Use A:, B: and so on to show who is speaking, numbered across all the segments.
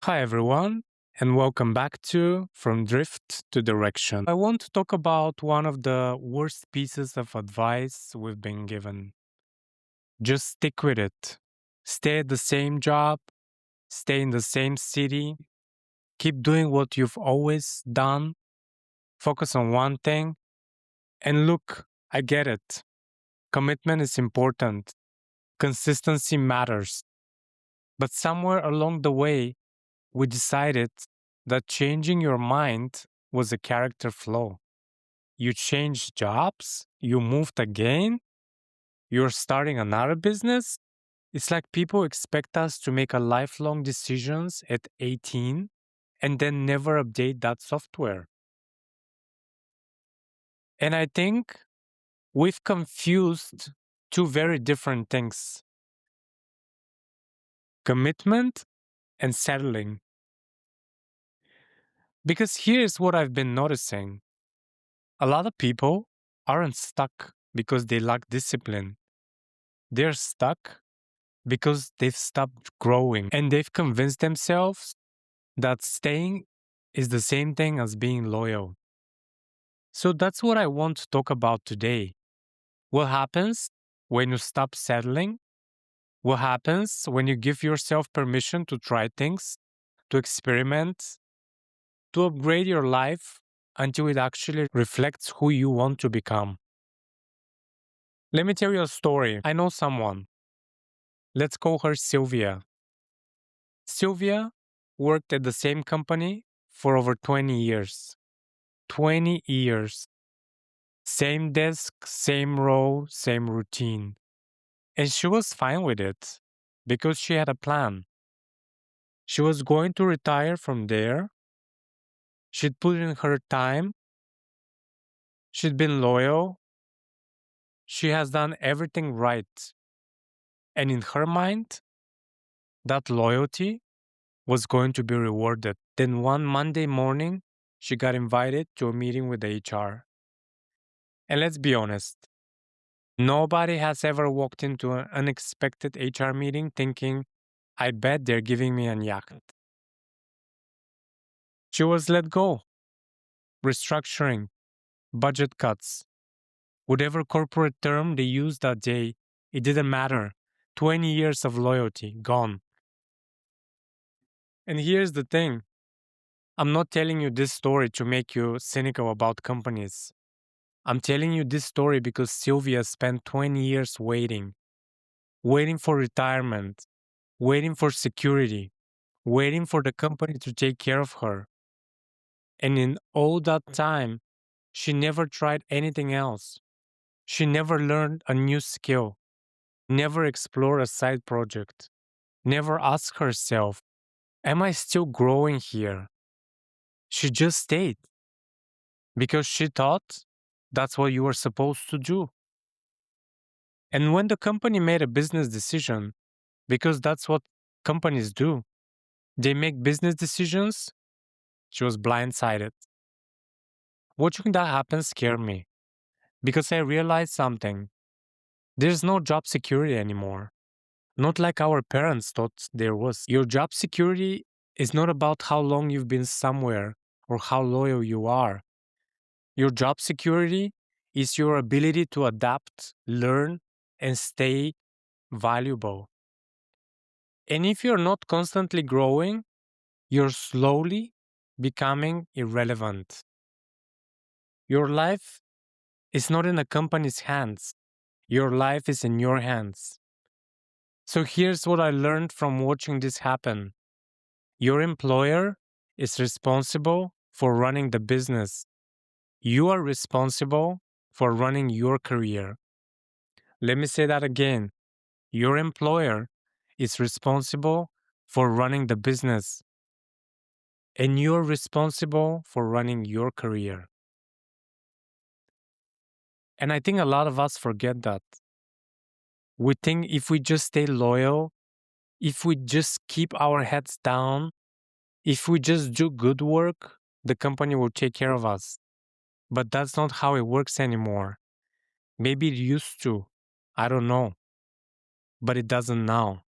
A: Hi, everyone, and welcome back to From Drift to Direction. I want to talk about one of the worst pieces of advice we've been given. Just stick with it. Stay at the same job, stay in the same city, keep doing what you've always done, focus on one thing, and look, I get it. Commitment is important, consistency matters. But somewhere along the way, we decided that changing your mind was a character flaw. You changed jobs, you moved again, you're starting another business. It's like people expect us to make a lifelong decisions at 18 and then never update that software. And I think we've confused two very different things: commitment and settling. Because here's what I've been noticing: a lot of people aren't stuck because they lack discipline. They're stuck because they've stopped growing and they've convinced themselves that staying is the same thing as being loyal. So that's what I want to talk about today. What happens when you stop settling? What happens when you give yourself permission to try things, to experiment, to upgrade your life until it actually reflects who you want to become? Let me tell you a story. I know someone. Let's call her Sylvia. Sylvia worked at the same company for over 20 years. 20 years. Same desk, same role, same routine. And she was fine with it because she had a plan. She was going to retire from there. She'd put in her time. She'd been loyal. She has done everything right. And in her mind, that loyalty was going to be rewarded. Then one Monday morning, she got invited to a meeting with the HR. And let's be honest, nobody has ever walked into an unexpected HR meeting thinking, I bet they're giving me an yacht. She was let go, restructuring, budget cuts, whatever corporate term they used that day, it didn't matter. 20 years of loyalty gone. And here's the thing: I'm not telling you this story to make you cynical about companies. I'm telling you this story because Sylvia spent 20 years waiting for retirement, waiting for security, waiting for the company to take care of her. And in all that time, she never tried anything else. She never learned a new skill, never explored a side project, never asked herself, am I still growing here? She just stayed because she thought that's what you were supposed to do. And when the company made a business decision, because that's what companies do, they make business decisions, she was blindsided. Watching that happen scared me because I realized something. There's no job security anymore. Not like our parents thought there was. Your job security is not about how long you've been somewhere or how loyal you are. Your job security is your ability to adapt, learn, and stay valuable. And if you're not constantly growing, you're slowly becoming irrelevant. Your life is not in a company's hands. Your life is in your hands. So here's what I learned from watching this happen. Your employer is responsible for running the business. You are responsible for running your career. Let me say that again. Your employer is responsible for running the business, and you're responsible for running your career. And I think a lot of us forget that. We think if we just stay loyal, if we just keep our heads down, if we just do good work, the company will take care of us. But that's not how it works anymore. Maybe it used to. I don't know. But it doesn't now.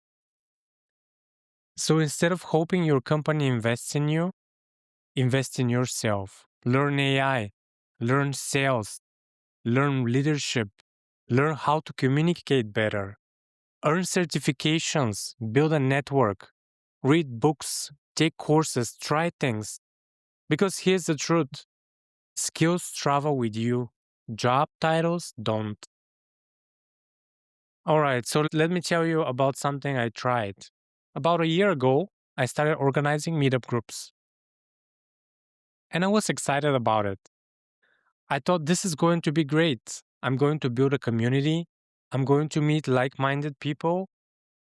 A: So instead of hoping your company invests in you, invest in yourself. Learn AI, learn sales, learn leadership, learn how to communicate better, earn certifications, build a network, read books, take courses, try things. Because here's the truth: skills travel with you, job titles don't. All right, so let me tell you about something I tried. About a year ago, I started organizing meetup groups, and I was excited about it. I thought this is going to be great. I'm going to build a community. I'm going to meet like minded people.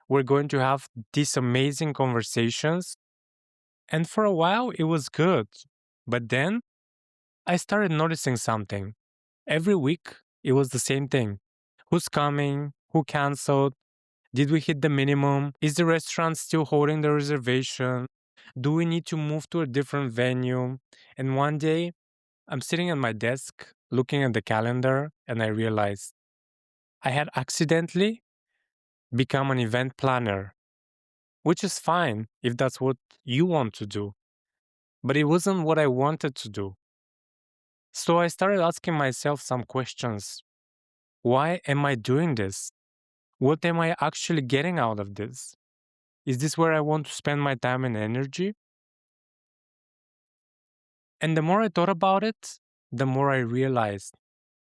A: We're going to have these amazing conversations. And for a while, it was good. But then I started noticing something. Every week, it was the same thing: who's coming? Who canceled? Did we hit the minimum? Is the restaurant still holding the reservation? Do we need to move to a different venue? And one day, I'm sitting at my desk looking at the calendar and I realized I had accidentally become an event planner, which is fine if that's what you want to do, but it wasn't what I wanted to do. So I started asking myself some questions. Why am I doing this? What am I actually getting out of this? Is this where I want to spend my time and energy? And the more I thought about it, the more I realized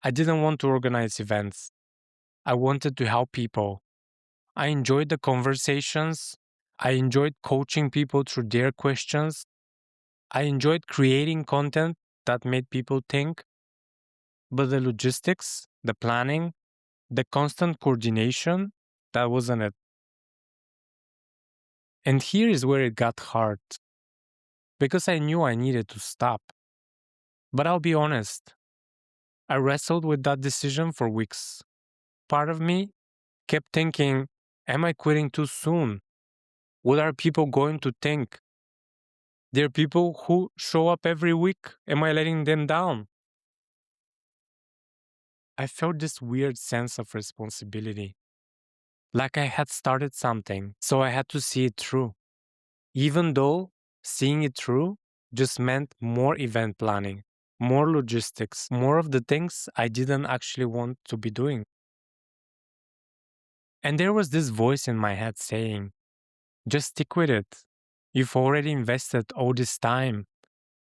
A: I didn't want to organize events. I wanted to help people. I enjoyed the conversations. I enjoyed coaching people through their questions. I enjoyed creating content that made people think. But the logistics, the planning, the constant coordination, that wasn't it. And here is where it got hard because I knew I needed to stop. But I'll be honest, I wrestled with that decision for weeks. Part of me kept thinking, am I quitting too soon? What are people going to think? There are people who show up every week. Am I letting them down? I felt this weird sense of responsibility, like I had started something, so I had to see it through. Even though seeing it through just meant more event planning, more logistics, more of the things I didn't actually want to be doing. And there was this voice in my head saying, just stick with it. You've already invested all this time,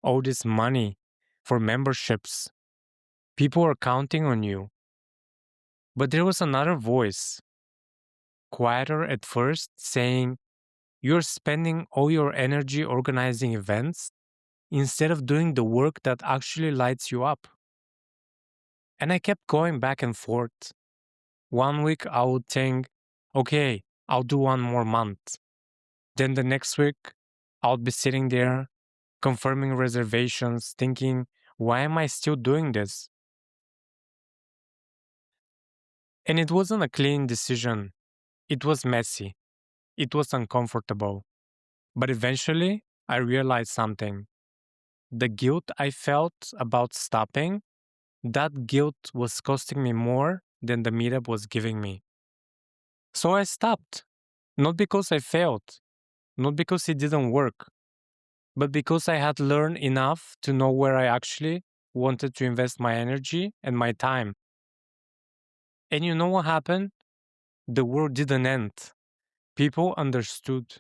A: all this money for memberships. People are counting on you. But there was another voice, quieter at first, saying, you're spending all your energy organizing events instead of doing the work that actually lights you up. And I kept going back and forth. One week I would think, okay, I'll do one more month. Then the next week, I'll be sitting there confirming reservations, thinking, why am I still doing this? And it wasn't a clean decision. It was messy. It was uncomfortable. But eventually, I realized something. The guilt I felt about stopping, that guilt was costing me more than the meetup was giving me. So I stopped. Not because I failed, not because it didn't work, but because I had learned enough to know where I actually wanted to invest my energy and my time. And you know what happened? The world didn't end. People understood.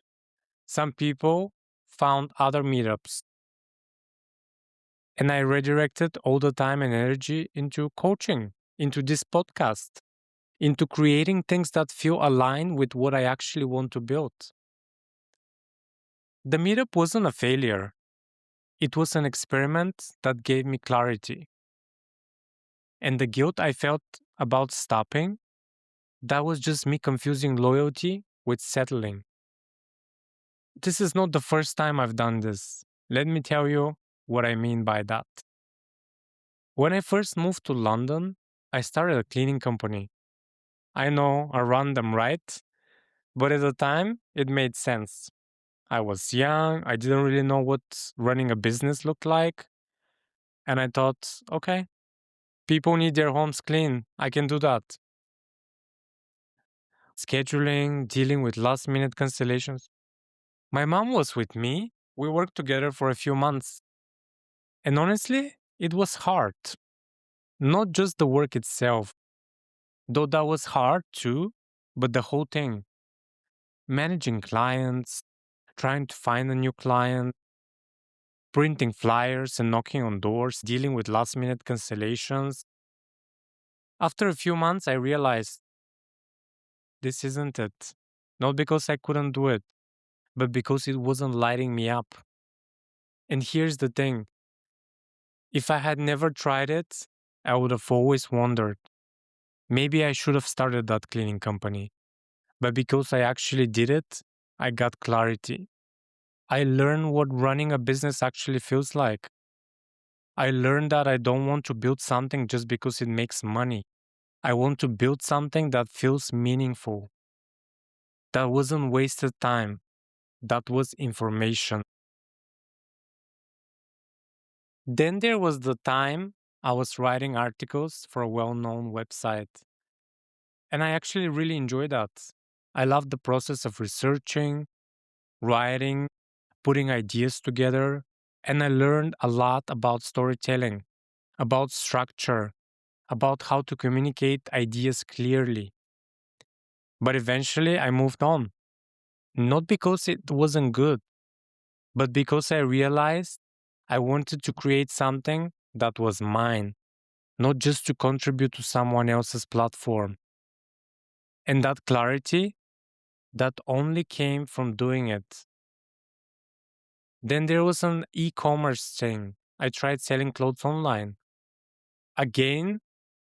A: Some people found other meetups. And I redirected all the time and energy into coaching, into this podcast, into creating things that feel aligned with what I actually want to build. The meetup wasn't a failure, it was an experiment that gave me clarity. And the guilt I felt about stopping, that was just me confusing loyalty with settling. This is not the first time I've done this. Let me tell you what I mean by that. When I first moved to London, I started a cleaning company. I know, a random, right? But at the time, it made sense. I was young, I didn't really know what running a business looked like. And I thought, okay, people need their homes clean. I can do that. Scheduling, dealing with last minute cancellations. My mom was with me. We worked together for a few months. And honestly, it was hard. Not just the work itself, though that was hard too, but the whole thing. Managing clients, trying to find a new client, printing flyers and knocking on doors, dealing with last minute cancellations. After a few months, I realized this isn't it. Not because I couldn't do it, but because it wasn't lighting me up. And here's the thing, if I had never tried it, I would have always wondered. Maybe I should have started that cleaning company. But because I actually did it, I got clarity. I learned what running a business actually feels like. I learned that I don't want to build something just because it makes money. I want to build something that feels meaningful. That wasn't wasted time. That was information. Then there was the time I was writing articles for a well known website. And I actually really enjoyed that. I loved the process of researching, writing, putting ideas together. And I learned a lot about storytelling, about structure, about how to communicate ideas clearly. But eventually I moved on, not because it wasn't good, but because I realized I wanted to create something that was mine, not just to contribute to someone else's platform. And that clarity, that only came from doing it. Then there was an e commerce thing. I tried selling clothes online. Again,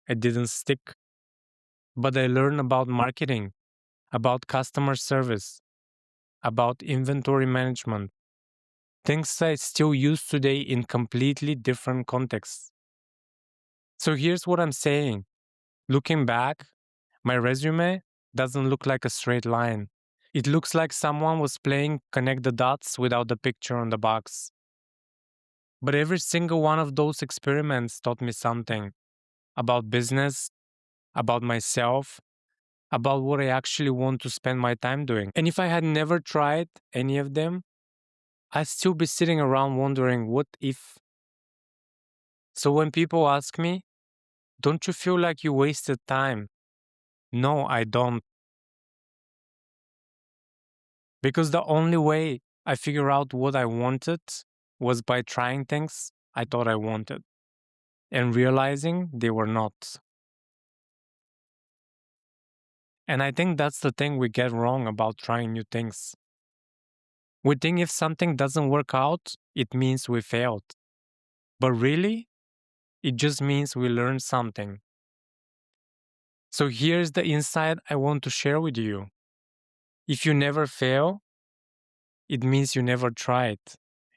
A: it didn't stick, but I learned about marketing, about customer service, about inventory management, things I still use today in completely different contexts. So here's what I'm saying. Looking back, my resume doesn't look like a straight line. It looks like someone was playing connect the dots without the picture on the box. But every single one of those experiments taught me something about business, about myself, about what I actually want to spend my time doing. And if I had never tried any of them, I'd still be sitting around wondering what if. So when people ask me, don't you feel like you wasted time? No, I don't. Because the only way I figure out what I wanted was by trying things I thought I wanted and realizing they were not. And I think that's the thing we get wrong about trying new things. We think if something doesn't work out, it means we failed. But really, it just means we learned something. So here's the insight I want to share with you. If you never fail, it means you never tried.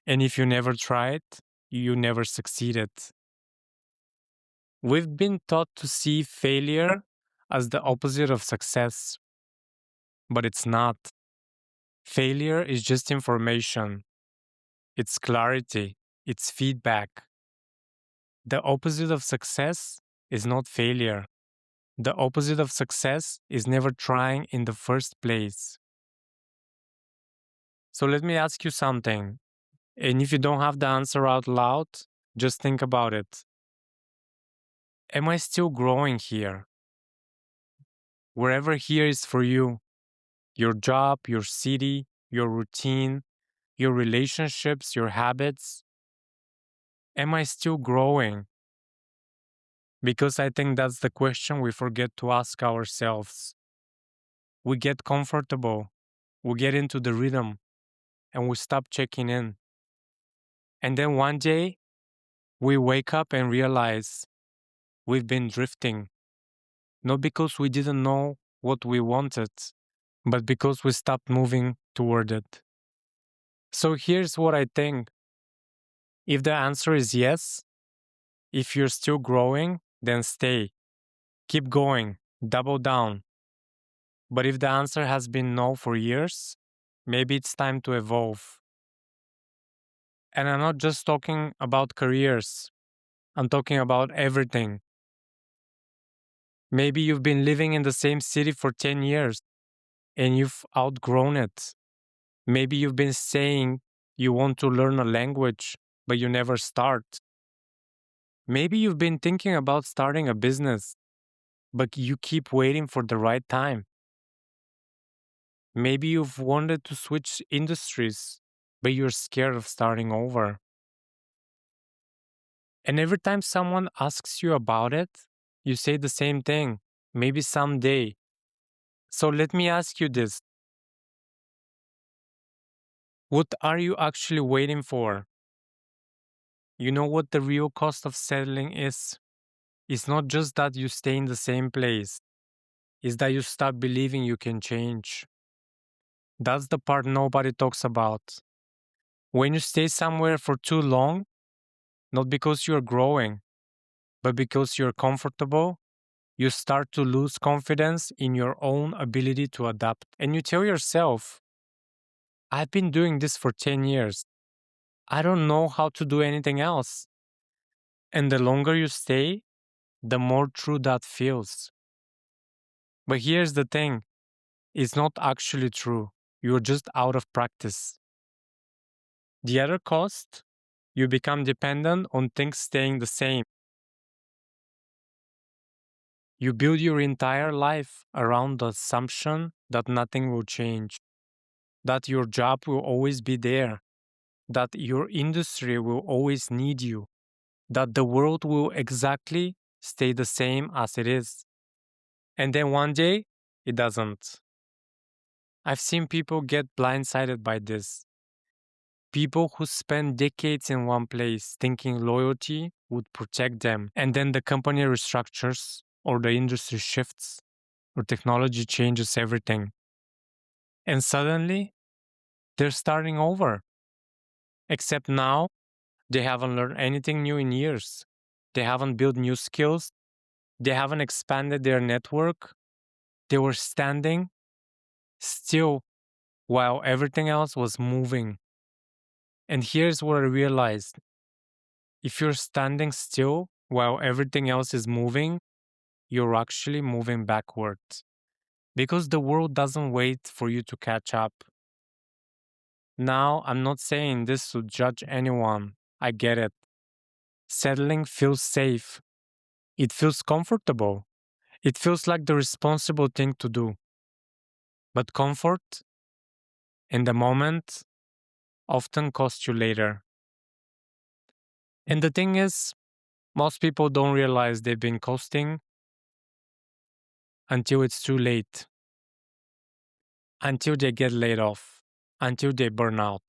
A: And if you never tried, you never succeeded. We've been taught to see failure as the opposite of success, but it's not. Failure is just information, it's clarity, it's feedback. The opposite of success is not failure. The opposite of success is never trying in the first place. So let me ask you something. And if you don't have the answer out loud, just think about it. Am I still growing here? Wherever here is for you, your job, your city, your routine, your relationships, your habits. Am I still growing? Because I think that's the question we forget to ask ourselves. We get comfortable, we get into the rhythm, and we stop checking in. And then one day, we wake up and realize we've been drifting, not because we didn't know what we wanted, but because we stopped moving toward it. So here's what I think. If the answer is yes, if you're still growing, then stay. Keep going, double down. But if the answer has been no for years, maybe it's time to evolve. And I'm not just talking about careers, I'm talking about everything. Maybe you've been living in the same city for 10 years and you've outgrown it. Maybe you've been saying you want to learn a language, but you never start. Maybe you've been thinking about starting a business, but you keep waiting for the right time. Maybe you've wanted to switch industries, but you're scared of starting over. And every time someone asks you about it, you say the same thing, maybe someday. So let me ask you this: what are you actually waiting for? You know what the real cost of settling is? It's not just that you stay in the same place, it's that you stop believing you can change. That's the part nobody talks about. When you stay somewhere for too long, not because you're growing, but because you're comfortable, you start to lose confidence in your own ability to adapt. And you tell yourself, I've been doing this for 10 years. I don't know how to do anything else. And the longer you stay, the more true that feels. But here's the thing, it's not actually true. You're just out of practice. The other cost, you become dependent on things staying the same. You build your entire life around the assumption that nothing will change, that your job will always be there, that your industry will always need you, that the world will exactly stay the same as it is. And then one day, it doesn't. I've seen people get blindsided by this. People who spend decades in one place thinking loyalty would protect them, and then the company restructures, or the industry shifts, or technology changes everything. And suddenly, they're starting over. Except now, they haven't learned anything new in years. They haven't built new skills. They haven't expanded their network. They were standing still while everything else was moving. And here's what I realized: if you're standing still while everything else is moving, you're actually moving backwards. Because the world doesn't wait for you to catch up. Now, I'm not saying this to judge anyone. I get it. Settling feels safe. It feels comfortable. It feels like the responsible thing to do. But comfort in the moment often costs you later. And the thing is, most people don't realize they've been coasting until it's too late, until they get laid off, until they burn out,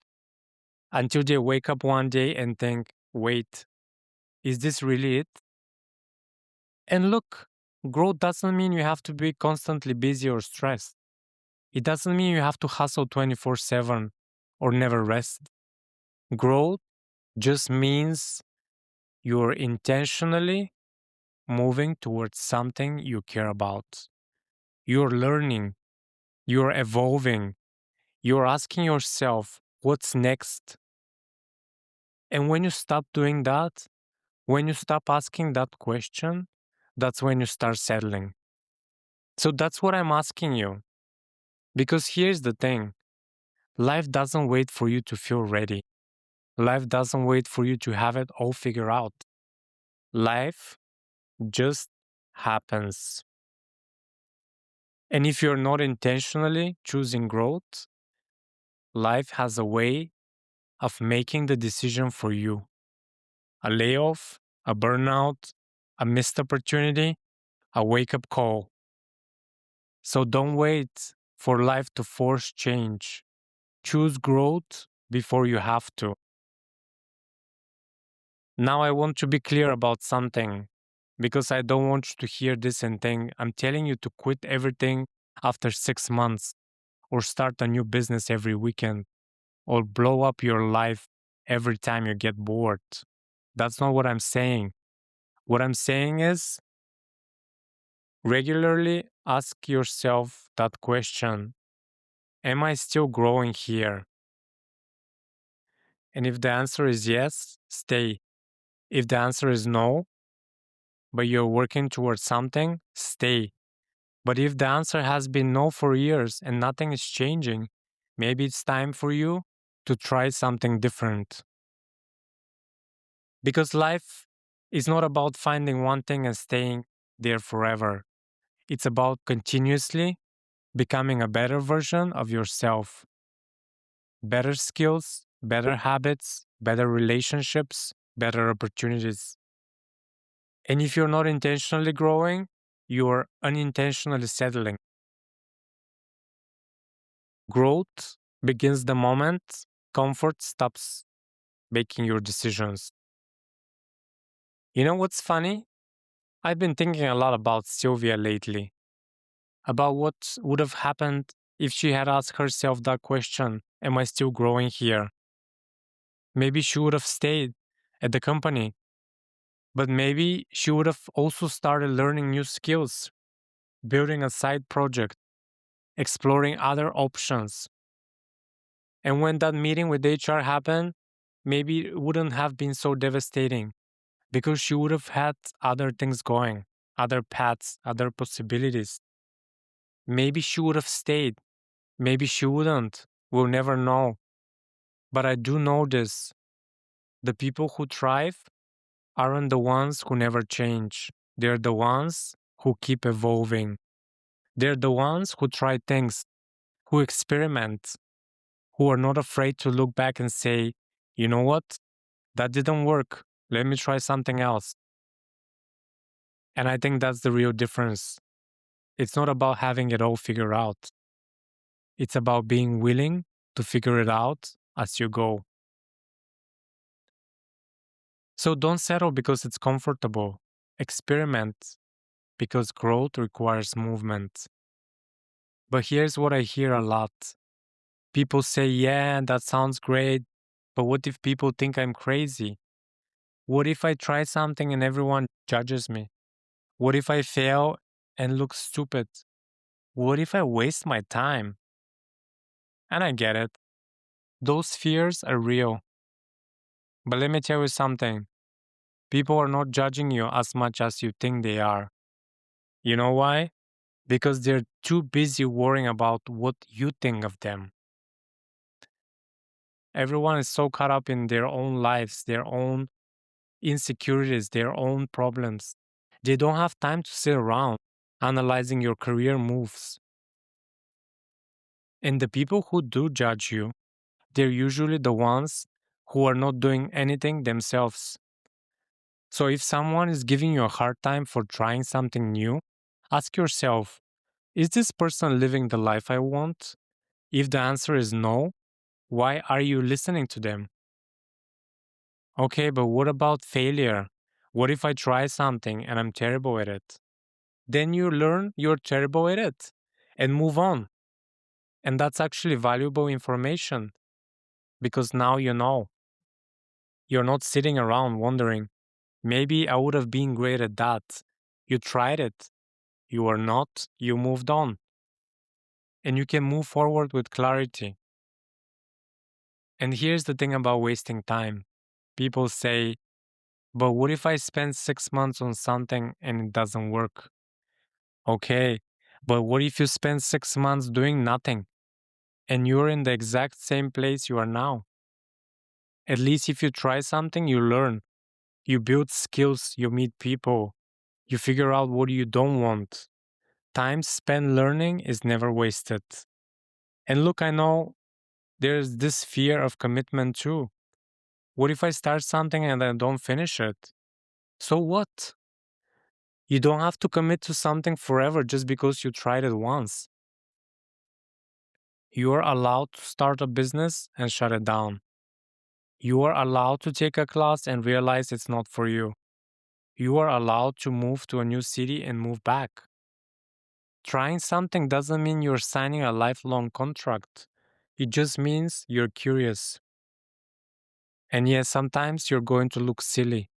A: until they wake up one day and think, wait, is this really it? And look, growth doesn't mean you have to be constantly busy or stressed. It doesn't mean you have to hustle 24/7 or never rest. Growth just means you're intentionally moving towards something you care about. You're learning, you're evolving, you're asking yourself, what's next? And when you stop doing that, when you stop asking that question, that's when you start settling. So that's what I'm asking you. Because here's the thing, life doesn't wait for you to feel ready. Life doesn't wait for you to have it all figured out. Life just happens. And if you're not intentionally choosing growth, life has a way of making the decision for you. A layoff, a burnout, a missed opportunity, a wake up call. So don't wait for life to force change. Choose growth before you have to. Now I want to be clear about something because I don't want you to hear this and think I'm telling you to quit everything after 6 months or start a new business every weekend or blow up your life every time you get bored. That's not what I'm saying. What I'm saying is regularly ask yourself that question: am I still growing here? And if the answer is yes, stay. If the answer is no, but you're working towards something, stay. But if the answer has been no for years and nothing is changing, maybe it's time for you to try something different. Because life is not about finding one thing and staying there forever. It's about continuously becoming a better version of yourself. Better skills, better habits, better relationships, better opportunities. And if you're not intentionally growing, you're unintentionally settling. Growth begins the moment comfort stops making your decisions. You know what's funny? I've been thinking a lot about Sylvia lately, about what would have happened if she had asked herself that question: am I still growing here? Maybe she would have stayed at the company, but maybe she would have also started learning new skills, building a side project, exploring other options. And when that meeting with HR happened, maybe it wouldn't have been so devastating because she would have had other things going, other paths, other possibilities. Maybe she would have stayed, maybe she wouldn't. We'll never know. But I do know this: the people who thrive aren't the ones who never change. They're the ones who keep evolving. They're the ones who try things, who experiment, who are not afraid to look back and say, you know what? That didn't work. Let me try something else. And I think that's the real difference. It's not about having it all figured out, it's about being willing to figure it out as you go. So don't settle because it's comfortable. Experiment because growth requires movement. But here's what I hear a lot: people say, yeah, that sounds great, but what if people think I'm crazy? What if I try something and everyone judges me? What if I fail and look stupid? What if I waste my time? And I get it. Those fears are real. But let me tell you something: people are not judging you as much as you think they are. You know why? Because they're too busy worrying about what you think of them. Everyone is so caught up in their own lives, their own insecurities, their own problems. They don't have time to sit around analyzing your career moves. And the people who do judge you, they're usually the ones who are not doing anything themselves. So if someone is giving you a hard time for trying something new, ask yourself, is this person living the life I want? If the answer is no, why are you listening to them? Okay, but what about failure? What if I try something and I'm terrible at it? Then you learn you're terrible at it and move on. And that's actually valuable information because now you know. You're not sitting around wondering, maybe I would have been great at that. You tried it. You are not, you moved on. And you can move forward with clarity. And here's the thing about wasting time: people say, but what if I spend 6 months on something and it doesn't work? Okay, but what if you spend 6 months doing nothing and you're in the exact same place you are now? At least if you try something, you learn, you build skills, you meet people, you figure out what you don't want. Time spent learning is never wasted. And look, I know there's this fear of commitment too. What if I start something and I don't finish it? So what? You don't have to commit to something forever just because you tried it once. You are allowed to start a business and shut it down. You are allowed to take a class and realize it's not for you. You are allowed to move to a new city and move back. Trying something doesn't mean you're signing a lifelong contract. It just means you're curious. And yes, sometimes you're going to look silly.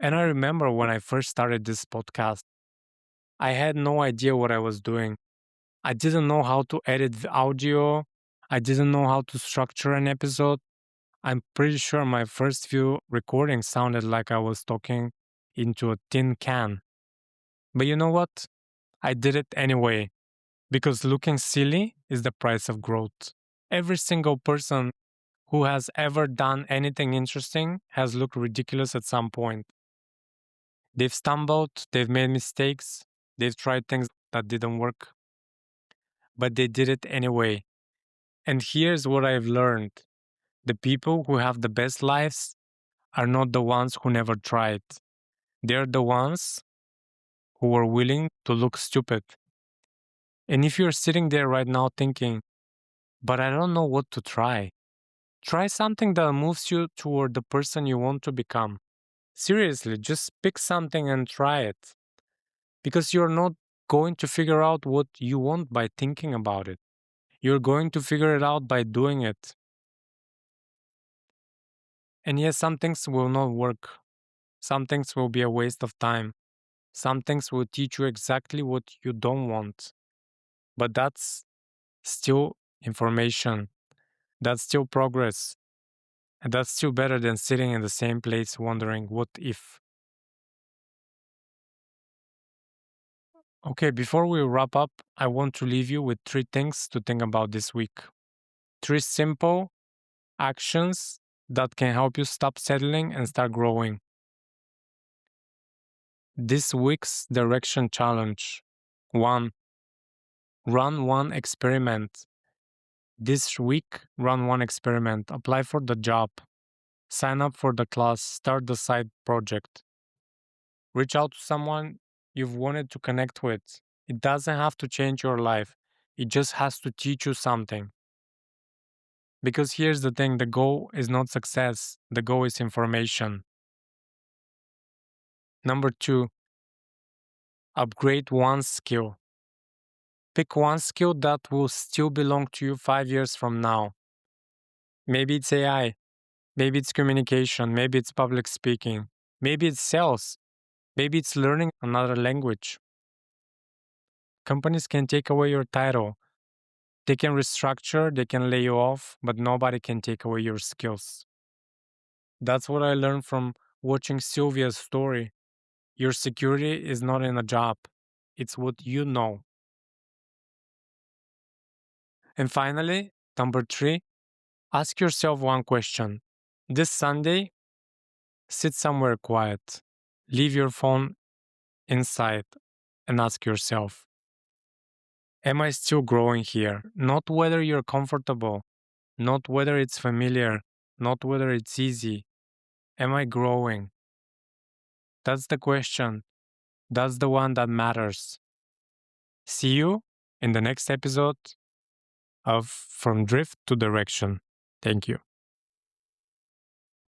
A: And I remember when I first started this podcast, I had no idea what I was doing. I didn't know how to edit the audio. I didn't know how to structure an episode. I'm pretty sure my first few recordings sounded like I was talking into a tin can. But you know what? I did it anyway. Because looking silly is the price of growth. Every single person who has ever done anything interesting has looked ridiculous at some point. They've stumbled, they've made mistakes, they've tried things that didn't work, but they did it anyway. And here's what I've learned: the people who have the best lives are not the ones who never tried, they're the ones who were willing to look stupid. And if you're sitting there right now thinking, but I don't know what to try, try something that moves you toward the person you want to become. Seriously, just pick something and try it. Because you're not going to figure out what you want by thinking about it. You're going to figure it out by doing it. And yes, some things will not work. Some things will be a waste of time. Some things will teach you exactly what you don't want. But that's still information. That's still progress. And that's still better than sitting in the same place wondering what if. Okay, before we wrap up, I want to leave you with three things to think about this week. Three simple actions that can help you stop settling and start growing. This week's direction challenge. 1. Run one experiment. This week, run one experiment. Apply for the job. Sign up for the class. Start the side project. Reach out to someone you've wanted to connect with. It doesn't have to change your life, it just has to teach you something. Because here's the thing: the goal is not success, the goal is information. Number 2, upgrade one skill. Pick one skill that will still belong to you 5 years from now. Maybe it's AI, maybe it's communication, maybe it's public speaking, maybe it's sales, maybe it's learning another language. Companies can take away your title, they can restructure, they can lay you off, but nobody can take away your skills. That's what I learned from watching Sylvia's story. Your security is not in a job, it's what you know. And finally, number 3, ask yourself one question. This Sunday, sit somewhere quiet, leave your phone inside, and ask yourself, am I still growing here? Not whether you're comfortable, not whether it's familiar, not whether it's easy. Am I growing? That's the question. That's the one that matters. See you in the next episode of From Drift to Direction. Thank you.